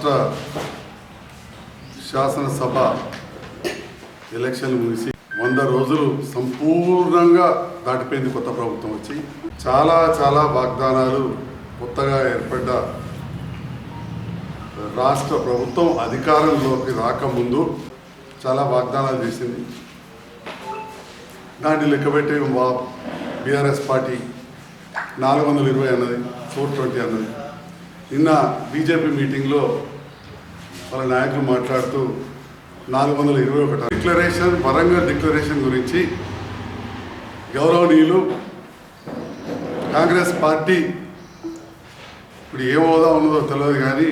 రాష్ట్ర శాసనసభ ఎలక్షన్లు ముగిసి 100 రోజులు సంపూర్ణంగా దాటిపోయింది. కొత్త ప్రభుత్వం వచ్చి చాలా వాగ్దానాలు కొత్తగా ఏర్పడ్డ రాష్ట్ర ప్రభుత్వం అధికారంలోకి రాకముందు చాలా వాగ్దానాలు చేసింది. దాన్ని లెక్కబెట్టి బీఆర్ఎస్ పార్టీ 420 అన్నది, 420 అన్నది. నిన్న బీజేపీ మీటింగ్లో వాళ్ళ నాయకులు మాట్లాడుతూ 421 డిక్లరేషన్, వరంగల్ డిక్లరేషన్ గురించి గౌరవనీయులు కాంగ్రెస్ పార్టీ ఇప్పుడు ఏ హోదా ఉన్నదో తెలియదు కానీ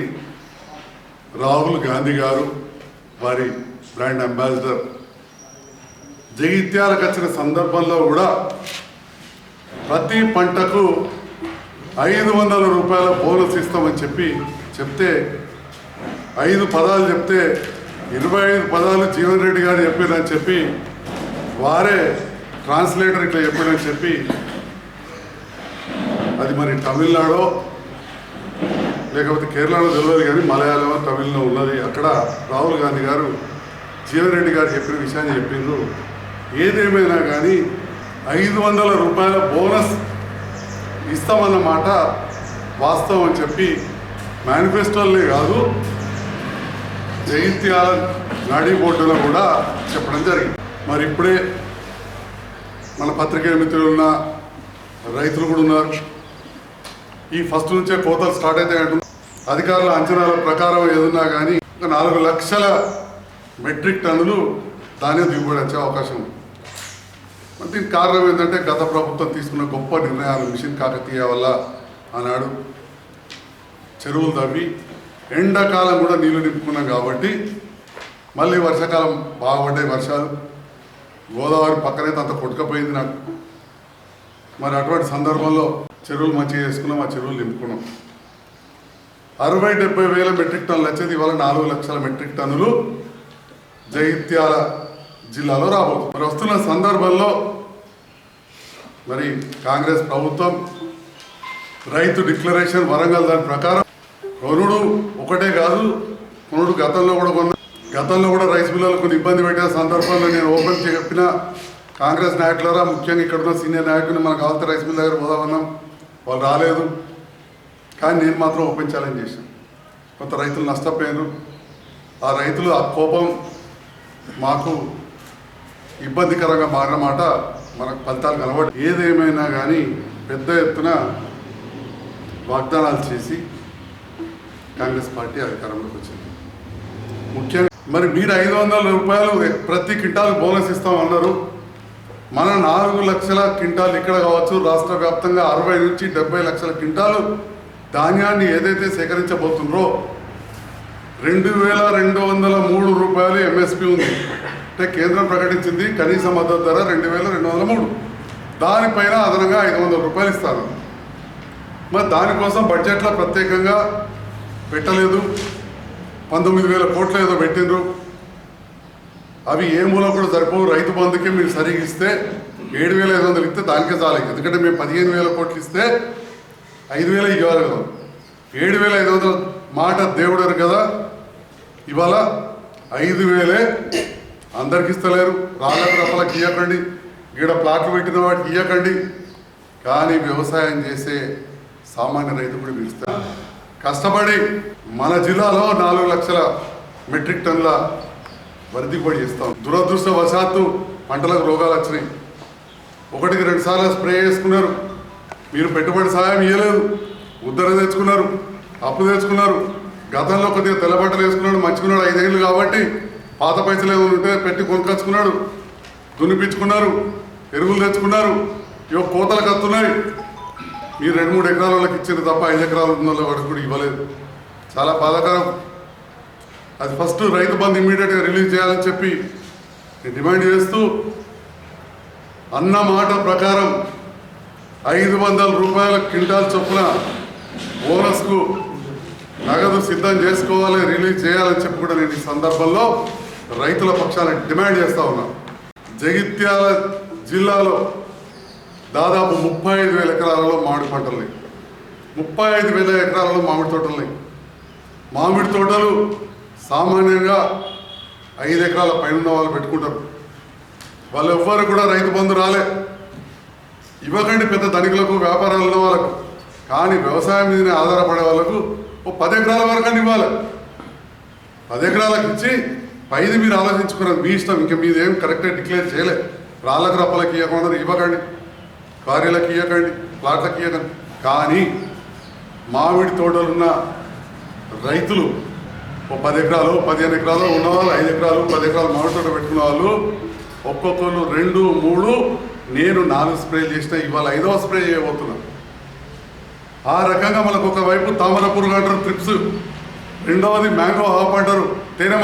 రాహుల్ గాంధీ గారు వారి బ్రాండ్ అంబాసిడర్ జగిత్యాలకు వచ్చిన సందర్భంలో కూడా ప్రతి పంటకు 500 రూపాయల బోనస్ ఇస్తామని చెప్తే 5 పదాలు చెప్తే 25 పదాలు జీవన్ రెడ్డి గారు చెప్పారని చెప్పి వారే ట్రాన్స్లేటర్ ఇట్లా చెప్పారని చెప్పి అది మరి తమిళనాడో లేకపోతే కేరళలో తెలియదు కానీ మలయాళం తమిళలో ఉన్నది. అక్కడ రాహుల్ గాంధీ గారు జీవన్ రెడ్డి గారు చెప్పిన విషయాన్ని చెప్పిండ్రు. ఏదేమైనా కానీ 500 రూపాయల బోనస్ ఇస్తామన్నమాట వాస్తవం అని చెప్పి మేనిఫెస్టోలే కాదు జగిత్యాల నాడీ బోర్డులో కూడా చెప్పడం జరిగింది. మరి ఇప్పుడే మన పత్రికా మిత్రులు ఉన్న రైతులు కూడా ఉన్నారు. ఈ ఫస్ట్ నుంచే కోతలు స్టార్ట్ అయితే అంటున్నారు. అధికారుల అంచనాల ప్రకారం ఏదున్నా కానీ 4 లక్షల మెట్రిక్ టన్నులు ధాన్యం దిగుబడి వచ్చే అవకాశం ఉంది. దీనికి కారణం ఏంటంటే గత ప్రభుత్వం తీసుకున్న గొప్ప నిర్ణయాలు. మిషన్ కాకతీయ వల్ల ఆనాడు చెరువులు తవ్వి ఎండాకాలం కూడా నీళ్లు నింపుకున్నాం కాబట్టి మళ్ళీ వర్షాకాలం బాగుపడ్డాయి వర్షాలు. గోదావరి పక్కనైతే అంత కొట్టుకపోయింది నాకు. మరి అటువంటి సందర్భంలో చెరువులు మంచిగా చేసుకున్నాం, ఆ చెరువులు నింపుకున్నాం. 60-70 వేల మెట్రిక్ టన్నులు వచ్చేది ఇవాళ 4 లక్షల మెట్రిక్ టన్నులు జగిత్యాల జిల్లాలో రాబోతుంది. మరి వస్తున్న సందర్భంలో మరి కాంగ్రెస్ ప్రభుత్వం రైతు డిక్లరేషన్ వరంగల్ దాని ప్రకారం కొనుడు ఒకటే కాదు, కొనుడు గతంలో కూడా రైస్ మిల్లర్లు కొన్ని ఇబ్బంది పెట్టిన సందర్భంలో నేను ఓపెన్ చెప్పిన కాంగ్రెస్ నాయకులరా, ముఖ్యంగా ఇక్కడ ఉన్న సీనియర్ నాయకులు మనకు కావాల్సిన రైస్ మిల్ దగ్గర పోదామన్నాం, వాళ్ళు రాలేదు. కానీ నేను మాత్రం ఓపెన్ ఛాలెంజ్ చేశాను. కొంత రైతులు నష్టపోయారు. ఆ రైతులు ఆ కోపం మాకు ఇబ్బందికరంగా మారినమాట మనకు ఫలితాలు కనబడి. ఏదేమైనా కానీ పెద్ద ఎత్తున వాగ్దానాలు చేసి కాంగ్రెస్ పార్టీ అధికారంలోకి వచ్చింది. ముఖ్యంగా మరి మీరు 500 రూపాయలు ప్రతి క్వింటాల్ బోనస్ ఇస్తామన్నారు. మన 4 లక్షల క్వింటాల్ ఇక్కడ కావచ్చు, రాష్ట్ర వ్యాప్తంగా 60 నుంచి 70 లక్షల క్వింటాలు ధాన్యాన్ని ఏదైతే సేకరించబోతుండ్రో 2203 రూపాయలు ఎంఎస్పి ఉంది. అంటే కేంద్రం ప్రకటించింది కనీస మద్దతు ధర 2203. దానిపైన అదనంగా 500 రూపాయలు ఇస్తారు. మరి దానికోసం బడ్జెట్లో ప్రత్యేకంగా పెట్టలేదు. 19,000 కోట్లు ఏదో పెట్టిండ్రు. అవి ఏ మూల కూడా సరిపోవు. రైతు బంధుకే మీరు సరిగ్గా ఇస్తే 7,500 ఇస్తే దానికే చాలు. ఎందుకంటే మేము 15,000 కోట్లు ఇస్తే 5,000 ఇవ్వాలి కదా. 7,500 మాట దేవుడారు కదా. ఇవాళ 5,000 అందరికి ఇస్తలేరు. రాళ్ళకు రప్పలకు ఇవ్వకండి, గీడ ప్లాట్లు పెట్టిన వాటికి ఇవ్వకండి. కానీ వ్యవసాయం చేసే సామాన్య రైతు కూడా పిలుస్తారు. కష్టపడి మన జిల్లాలో 4 లక్షల మెట్రిక్ టన్నుల వరి దిగుబడి చేస్తాం. దురదృష్టవశాత్తు పంటలకు రోగాలు వచ్చినాయి. 1-2 సార్లు స్ప్రే చేసుకున్నారు. మీరు పెట్టుబడి సాయం ఇవ్వలేదు, ఉద్దర తెచ్చుకున్నారు, అప్పు తెచ్చుకున్నారు. గతంలో కొద్దిగా తెల్లబట్టలు వేసుకున్నాడు, మంచుకున్నాడు 5 ఏళ్ళు కాబట్టి పాత పైసలు ఏమైనా ఉంటే పెట్టి కొనుకొచ్చుకున్నాడు, దున్నిపించుకున్నారు, ఎరువులు తెచ్చుకున్నారు. ఇవో కోతలకు వస్తున్నాయి. మీరు 2-3 ఎకరాల వాళ్ళకి ఇచ్చారు తప్ప 5 ఎకరాలు ఉన్న వాళ్ళకి కూడా ఇవ్వలేదు. చాలా బాధాకరం. అది ఫస్ట్ రైతు బంధు ఇమ్మీడియట్గా రిలీజ్ చేయాలని చెప్పి డిమాండ్ చేస్తూ అన్న మాట ప్రకారం 500 రూపాయల క్వింటాల్ చొప్పున బోనస్కు నగదు సిద్ధం చేసుకోవాలి, రిలీజ్ చేయాలని చెప్పి కూడా నేను ఈ సందర్భంలో రైతుల పక్షాన డిమాండ్ చేస్తూ ఉన్నాను. జగిత్యాల జిల్లాలో దాదాపు 35,000 ఎకరాలలో మామిడి పంటలు, 35,000 ఎకరాలలో మామిడి తోటలు. మామిడి తోటలు సామాన్యంగా 5 ఎకరాల పైన ఉన్న వాళ్ళు పెట్టుకుంటారు. వాళ్ళు ఎవ్వరు కూడా రైతు బంధు రాలే. ఇవ్వకండి పెద్ద ధనికులకు, వ్యాపారాలు ఉన్న వాళ్ళకు. కానీ వ్యవసాయం మీదనే ఆధారపడే వాళ్ళకు 10 ఎకరాల వరకు ఇవ్వాలి. 10 ఎకరాలకు ఇచ్చి పైది మీరు ఆలోచించుకున్నారు, మీ ఇష్టం. ఇంకా మీది ఏం కరెక్ట్గా డిక్లేర్ చేయలే. రాళ్ళకు రప్పలకి ఇవ్వకుండా ఇవ్వకండి, కార్యాలకు ఇవ్వకండి, ప్లాట్లకు ఇవ్వకండి. కానీ మామిడి తోటలున్న రైతులు 10 ఎకరాలు 15 ఎకరాలు ఉన్నవాళ్ళు, 5 ఎకరాలు 10 ఎకరాలు మామిడి తోట పెట్టుకున్న వాళ్ళు ఒక్కొక్కరు 2, 3, నేను 4 స్ప్రేలు చేసిన, ఇవాళ 5వ స్ప్రే చేయబోతున్నా. ఆ రకంగా మనకు ఒకవైపు తామర పురుగు అంటారు, ట్రిప్స్. రెండవది మ్యాంగో హాప్ అంటారు, తేనె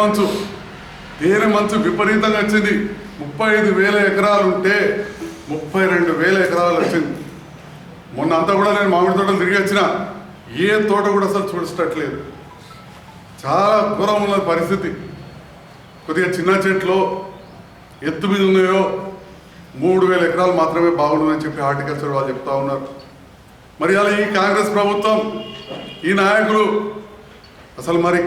మంచు విపరీతంగా వచ్చింది. 35,000 ఎకరాలు ఉంటే 32,000 ఎకరాలు వచ్చింది. మొన్న అంతా కూడా నేను మామిడి తోటలు తిరిగి వచ్చిన, ఏ తోట కూడా అసలు చూడటట్లేదు. చాలా ఘోరం ఉన్న పరిస్థితి. కొద్దిగా చిన్న చెట్లు ఎత్తు మీద ఉన్నాయో 3,000 ఎకరాలు మాత్రమే బాగుంటుందని చెప్పి హార్టికల్చర్ వాళ్ళు చెప్తా ఉన్నారు. మరి అలా ఈ కాంగ్రెస్ ప్రభుత్వం, ఈ నాయకులు అసలు మరి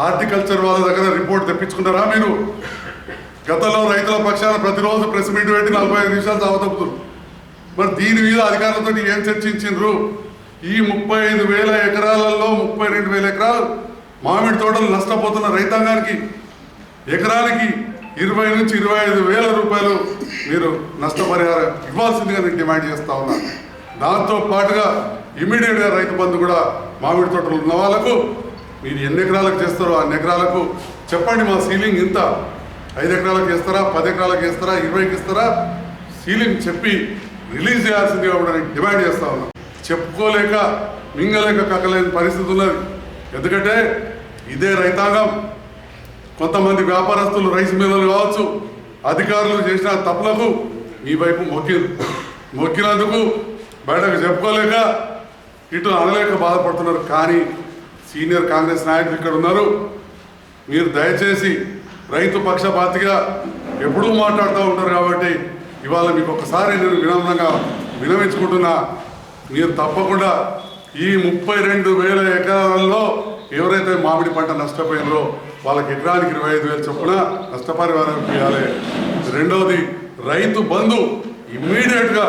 హార్టికల్చర్ వాళ్ళ దగ్గర రిపోర్ట్ తెప్పించుకుంటారా? మీరు గతంలో రైతుల పక్షాన ప్రతిరోజు ప్రెస్ మీట్ పెట్టి 45 నిమిషాలు చావతప్పుతున్నారు. మరి దీని మీద అధికారులతో ఏం చర్చించారు? ఈ 35,000 ఎకరాలలో 32,000 ఎకరాలు మామిడి తోటలు నష్టపోతున్న రైతాంగానికి ఎకరానికి 20,000 నుంచి 25,000 రూపాయలు మీరు నష్టపరిహారం ఇవ్వాల్సిందిగా నేను డిమాండ్ చేస్తా ఉన్నాను. దాంతో పాటుగా ఇమీడియట్గా రైతు బంధు కూడా మామిడి తోటలు ఉన్న వాళ్ళకు మీరు ఎన్ని ఎకరాలకు చేస్తారో అన్ని ఎకరాలకు చెప్పండి. మా సీలింగ్ ఇంత, 5 ఎకరాలకు వేస్తారా, 10 ఎకరాలకు వేస్తారా, 20కి ఇస్తారా, సీలింగ్ చెప్పి రిలీజ్ చేయాల్సిందిగా కూడా నేను డిమాండ్ చేస్తా ఉన్నాను. చెప్పుకోలేక మింగలేక కక్కలేని పరిస్థితి ఉన్నది. ఎందుకంటే ఇదే రైతాంగం కొంతమంది వ్యాపారస్తులు, రైస్ మిల్లర్లు కావచ్చు, అధికారులు చేసిన తప్పులకు మీ వైపు మొక్కినందుకు బయటకు చెప్పుకోలేక ఇటు అనలేక బాధపడుతున్నారు. కానీ సీనియర్ కాంగ్రెస్ నాయకులు ఇక్కడ ఉన్నారు. మీరు దయచేసి రైతు పక్షపాతిగా ఎప్పుడూ మాట్లాడుతూ ఉంటారు కాబట్టి ఇవాళ మీకు ఒకసారి నేను వినమ్రంగా వినవించుకుంటున్నా. మీరు తప్పకుండా ఈ 32,000 ఎకరాలలో ఎవరైతే మామిడి పంట నష్టపోయినరో వాళ్ళకి ఎకరానికి 25,000 చొప్పున నష్టపరిహారం ఇవ్వాలి. రెండవది రైతు బంధు ఇమ్మీడియట్గా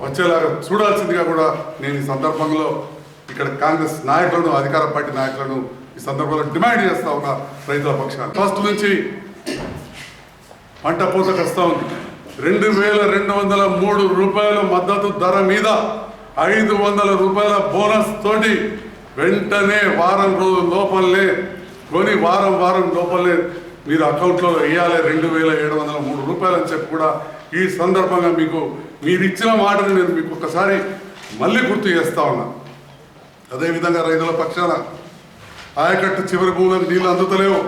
వచ్చేలాగా చూడాల్సిందిగా కూడా నేను ఈ సందర్భంలో ఇక్కడ కాంగ్రెస్ నాయకులను, అధికార పార్టీ నాయకులను ఈ సందర్భంలో డిమాండ్ చేస్తా ఉన్నా. రైతుల పక్షాన్ని ఫస్ట్ నుంచి పంట పూతకు వస్తూ ఉంది. 2,203 రూపాయల మద్దతు ధర మీద 500 రూపాయల బోనస్ తోటి వెంటనే వారం రోజుల లోపలనే కొని వారం లోపలనే మీరు అకౌంట్లో వేయాలి 2,703 రూపాయలు అని చెప్పి కూడా ఈ సందర్భంగా మీకు మీరు ఇచ్చిన మాటను నేను మీకు ఒకసారి మళ్ళీ గుర్తు చేస్తా ఉన్నా. అదేవిధంగా రైతుల పక్షాన ఆయకట్టు చివరి భూములకు నీళ్ళు అందుతలేవు,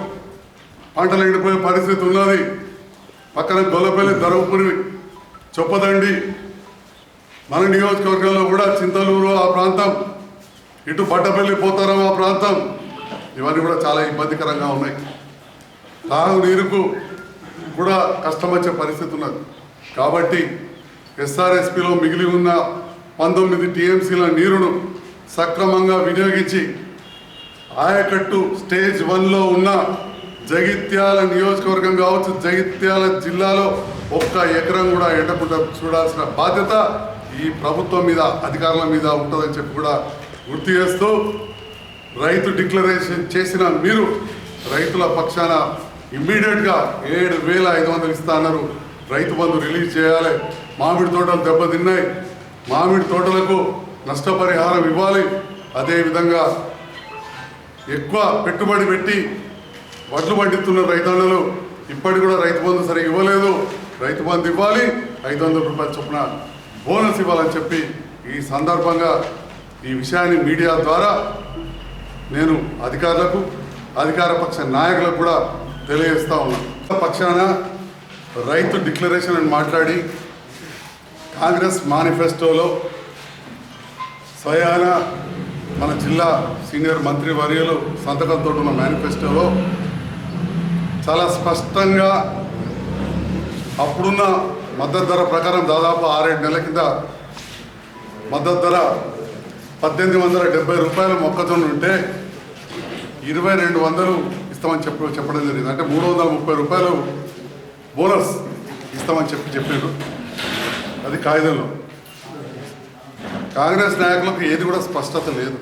పంటలు ఎండిపోయే పరిస్థితి ఉన్నది. పక్కన గొల్లపల్లి, ధర్మపురి, చొప్పదండి, మన నియోజకవర్గంలో కూడా చింతలూరు ఆ ప్రాంతం, ఇటు బట్టపల్లి, పోతారం ఆ ప్రాంతం, ఇవన్నీ కూడా చాలా ఇబ్బందికరంగా ఉన్నాయి. తాగునీరుకు కూడా కష్టం వచ్చే పరిస్థితి ఉన్నది. కాబట్టి ఎస్ఆర్ఎస్పిలో మిగిలి ఉన్న 19 టీఎంసీల నీరును సక్రమంగా వినియోగించి ఆయకట్టు స్టేజ్ 1లో ఉన్న జగిత్యాల నియోజకవర్గం కావచ్చు, జగిత్యాల జిల్లాలో 1 ఎకరం కూడా ఎండకుండా చూడాల్సిన బాధ్యత ఈ ప్రభుత్వం మీద, అధికారుల మీద ఉంటుందని చెప్పి కూడా గుర్తు చేస్తూ, రైతు డిక్లరేషన్ చేసిన మీరు రైతుల పక్షాన ఇమ్మీడియట్గా 7,500 ఇస్తా అన్నారు. రైతు బంధు రిలీజ్ చేయాలి. మామిడి తోటలు దెబ్బతిన్నాయి, మామిడి తోటలకు నష్టపరిహారం ఇవ్వాలి. అదేవిధంగా ఎక్కువ పెట్టుబడి పెట్టి వడ్లు పండిస్తున్న రైతన్నలు ఇప్పటికి కూడా రైతు బంధు సరిగ్గా ఇవ్వలేదు. రైతు బంధు ఇవ్వాలి, 500 రూపాయల చొప్పున బోనస్ ఇవ్వాలని చెప్పి ఈ సందర్భంగా ఈ విషయాన్ని మీడియా ద్వారా నేను అధికారులకు, అధికార పక్ష నాయకులకు కూడా తెలియజేస్తా ఉన్నాను. పక్షాన రైతు డిక్లరేషన్ అని మాట్లాడి కాంగ్రెస్ మేనిఫెస్టోలో స్వయాన మన జిల్లా సీనియర్ మంత్రి వర్యులు సంతకంతో ఉన్న మేనిఫెస్టోలో చాలా స్పష్టంగా అప్పుడున్న మద్దతు ధర ప్రకారం దాదాపు 6-7 నెలల కింద మద్దతు ధర 1,870 రూపాయలు మొక్కజొన్న ఉంటే 2200 ఇస్తామని చెప్పడం జరిగింది. అంటే 330 రూపాయలు బోనస్ ఇస్తామని చెప్పారు. అది కాగితంలో. కాంగ్రెస్ నాయకులకు ఏది కూడా స్పష్టత లేదు.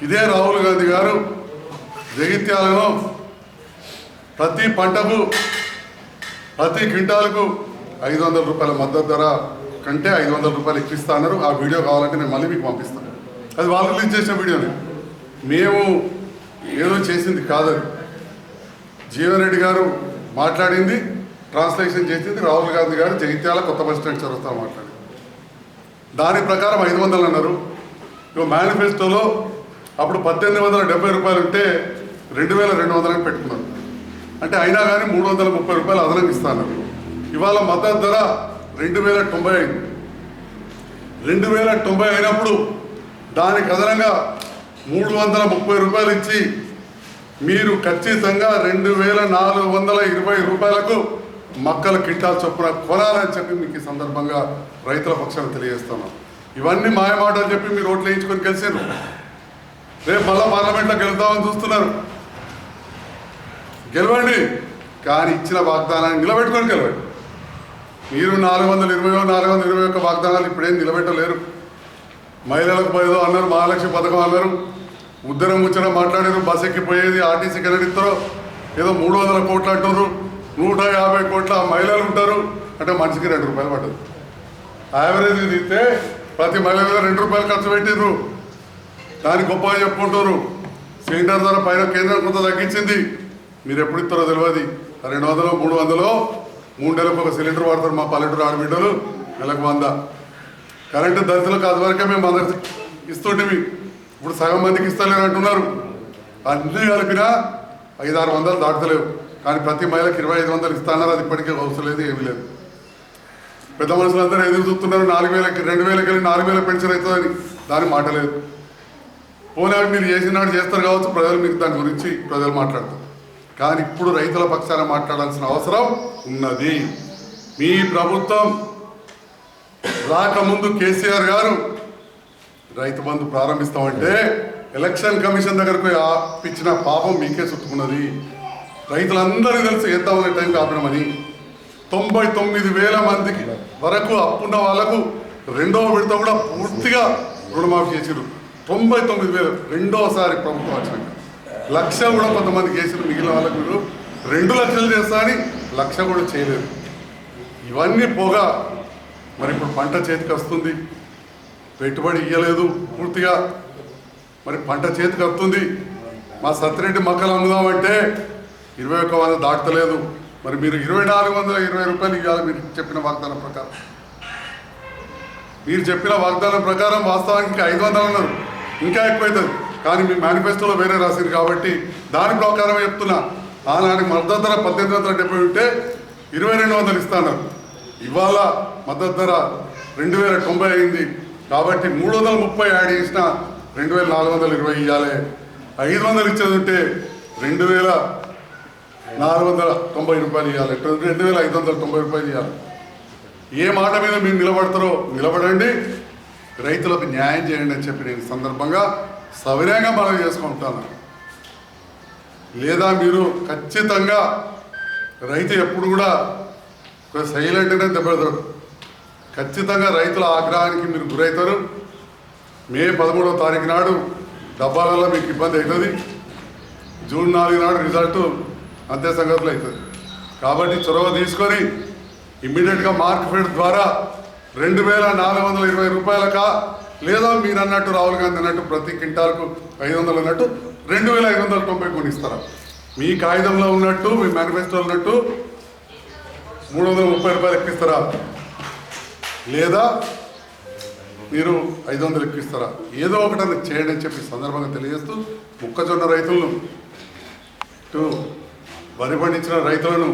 ఇదే రాహుల్ గాంధీ గారు జగిత్యాలలో ప్రతి పంటకు ప్రతి క్వింటాలకు 500 రూపాయల మద్దతు ధర కంటే 500 రూపాయలు ఎక్కిస్తా అన్నారు. ఆ వీడియో కావాలంటే నేను మళ్ళీ మీకు పంపిస్తాను. అది వాళ్ళు రిలీజ్ చేసిన వీడియోని మేము ఏదో చేసింది కాదని జీవన్ రెడ్డి గారు మాట్లాడింది, ట్రాన్స్లేషన్ చేసింది రాహుల్ గాంధీ గారు జగిత్యాల కొత్త బస్ స్టాండ్ చదువుతా మాట్లాడి దాని ప్రకారం 500 అన్నారు. ఇక మేనిఫెస్టోలో అప్పుడు 1870 రూపాయలు ఉంటే 2200 పెట్టుకున్నారు. అంటే అయినా కానీ 330 రూపాయలు అదనంగా ఇస్తాను. ఇవాళ మద్దతు ధర 2090 అయింది. 2090 అయినప్పుడు దానికి అదనంగా 330 రూపాయలు ఇచ్చి మీరు ఖచ్చితంగా 2420 రూపాయలకు మక్కల కింటాల్ చొప్పున కొనాలని చెప్పి మీకు ఈ సందర్భంగా రైతుల పక్షాన్ని తెలియజేస్తున్నాం. ఇవన్నీ మాయమాటలు చెప్పి మీరు ఓట్లు వేయించుకొని గెలిచారు. రేపు మళ్ళా పార్లమెంట్లోకి వెళ్తామని చూస్తున్నారు. గెలవండి, కానీ ఇచ్చిన వాగ్దానాన్ని నిలబెట్టుకొని గెలవండి. మీరు 421 వాగ్దానాలు ఇప్పుడేం నిలబెట్టలేరు. మహిళలకు ఏదో అన్నారు, మహాలక్ష్మి పథకం అన్నారు, ఉద్దరం ముచ్చట మాట్లాడారు, బస్ ఎక్కిపోయేది ఆర్టీసీ కనడిస్తారో ఏదో 300 కోట్లు అంటున్నారు, 150 కోట్ల మహిళలు ఉంటారు. అంటే మనిషికి 2 రూపాయలు పడ్డది. యావరేజ్ తీస్తే ప్రతి మహిళ మీద 2 రూపాయలు ఖర్చు పెట్టిర్రు. దాన్ని గొప్పగా చెప్పుకుంటారు. సిలిండర్ ధర పైన కేంద్రం కొంత తగ్గించింది. మీరు ఎప్పుడు ఇస్తారో తెలియదు. 200 300 3 నెలలకు ఒక సిలిండర్ వాడతారు మా పల్లెటూరు ఆడబిడ్డలు, నెలకు 100. కరెంటు దళితులకు అది వరకే మేము అందరికి ఇస్తుంటేవి. ఇప్పుడు సగం మందికి ఇస్తలేరు అంటున్నారు. అన్నీ కలిపినా 500-600 దాటలేవు. కానీ ప్రతి మహిళకి 2500 ఇస్తున్నారు. అది ఇప్పటికే అవసరం లేదు, ఏమీ లేదు. పెద్ద మనుషులందరూ ఎదురు చూస్తున్నారు. 4000కి 2000కి వెళ్ళి 4000 పెన్షన్ అవుతుందని. దాని మాట లేదు. పోనీ మీరు చేసినాడు చేస్తారు కావచ్చు, ప్రజలు మీకు దాని గురించి ప్రజలు మాట్లాడతారు. కానీ ఇప్పుడు రైతుల పక్షాన మాట్లాడాల్సిన అవసరం ఉన్నది. మీ ప్రభుత్వం రాకముందు కేసీఆర్ గారు రైతు బంధు ప్రారంభిస్తామంటే ఎలక్షన్ కమిషన్ దగ్గరకు ఇచ్చిన పాపం మీకే చుట్టుకున్నది. రైతులందరికీ తెలుసు చేద్దామనే టైంకి ఆపినామని. 99,000 మందికి వరకు అప్పున్న వాళ్లకు రెండవ విడత కూడా పూర్తిగా రుణమాఫీ చేసిరు. 99,000 రెండోసారి ప్రభుత్వం వచ్చినాక 1,00,000 కూడా కొంతమందికి చేసిరు. మిగిలిన వాళ్ళకు మీరు 2 లక్షలు చేస్తా అని 1,00,000 కూడా చేయలేదు. ఇవన్నీ పోగా మరి ఇప్పుడు పంట చేతికి వస్తుంది, పెట్టుబడి ఇవ్వలేదు పూర్తిగా. మరి పంట చేతికి వస్తుంది. మా సత్యరెడ్డి మక్కలు అమ్ముదామంటే 2100 దాటలేదు. మరి మీరు 2420 రూపాయలు ఇవ్వాలి. మీరు చెప్పిన వాగ్దానం ప్రకారం, మీరు చెప్పిన వాగ్దానం ప్రకారం వాస్తవానికి 500 అన్నారు, ఇంకా ఎక్కువైతుంది. కానీ మీ మేనిఫెస్టోలో వేరే రాసింది కాబట్టి దాని ప్రకారం చెప్తున్నా. ఆనాటి మద్దతు ధర 1870 ఉంటే 2200 ఇస్తున్నారు. ఇవాళ మద్దతు ధర 2090 అయింది. కాబట్టి 330 యాడ్ చేసిన 2420 ఇవ్వాలి. 500 ఇచ్చేది ఉంటే 2490 రూపాయలు ఇవ్వాలి. 2590 రూపాయలు ఇవ్వాలి. ఏ మాట మీద మీరు నిలబడతారో నిలబడండి, రైతులకు న్యాయం చేయండి అని చెప్పి నేను సందర్భంగా సవినయంగా మనం చేసుకుంటాను. లేదా మీరు ఖచ్చితంగా రైతు ఎప్పుడు కూడా సైలెంట్గానే దెబ్బతాడు. ఖచ్చితంగా రైతుల ఆగ్రహానికి మీరు గురవుతారు. మే 13వ తారీఖు నాడు డబ్బాలలో మీకు ఇబ్బంది అవుతుంది. జూన్ 4 నాడు రిజల్ట్ అంతే సంగతులు అవుతుంది. కాబట్టి చొరవ తీసుకొని ఇమ్మీడియట్గా మార్కెట్ ద్వారా 2420 రూపాయలకా, లేదా మీరు అన్నట్టు రాహుల్ గాంధీ అన్నట్టు ప్రతి క్వింటాల్కు 500 అన్నట్టు 2590 కొనిస్తారా? మీ కాగితంలో ఉన్నట్టు, మీ మేనిఫెస్టోలో ఉన్నట్టు 330 రూపాయలు ఎక్కిస్తారా? లేదా మీరు 500 ఎక్కిస్తారా? ఏదో ఒకటి చేయండి అని చెప్పి సందర్భంగా తెలియజేస్తూ, మొక్కజొన్న రైతులను, వరి పండించిన రైతులను,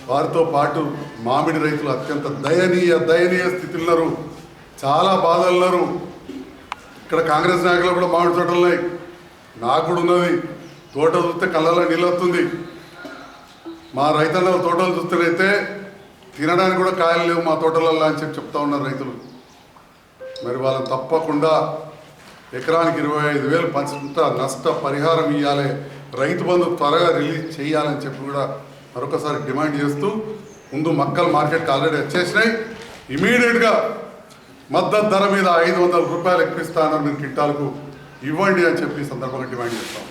వారితో పాటు మామిడి రైతులు అత్యంత దయనీయ స్థితిలో ఉన్నారు. చాలా బాధలు ఉన్నారు. ఇక్కడ కాంగ్రెస్ నాయకులు కూడా మామిడి తోటలు ఉన్నాయి, నాకు కూడా ఉన్నది. తోట చూస్తే కళ్ళలో నీళ్ళు వస్తుంది. మా రైతన్నల తోటలు చూస్తేనైతే తినడానికి కూడా కాయలు లేవు మా తోటలలో అని చెప్పి చెప్తా ఉన్నారు రైతులు. మరి వాళ్ళని తప్పకుండా ఎకరానికి 25,000 పంచుకుంటా నష్ట పరిహారం ఇవ్వాలి, రైతు బంధు త్వరగా రిలీజ్ చేయాలని చెప్పి కూడా మరొకసారి డిమాండ్ చేస్తూ, ముందు మక్కలు మార్కెట్కి ఆల్రెడీ వచ్చేసినాయి, ఇమీడియట్గా మద్దతు ధర మీద 500 రూపాయలు ఎక్కిస్తానని మీరు కింటాలకు ఇవ్వండి అని చెప్పి సందర్భంగా డిమాండ్ చేస్తాం.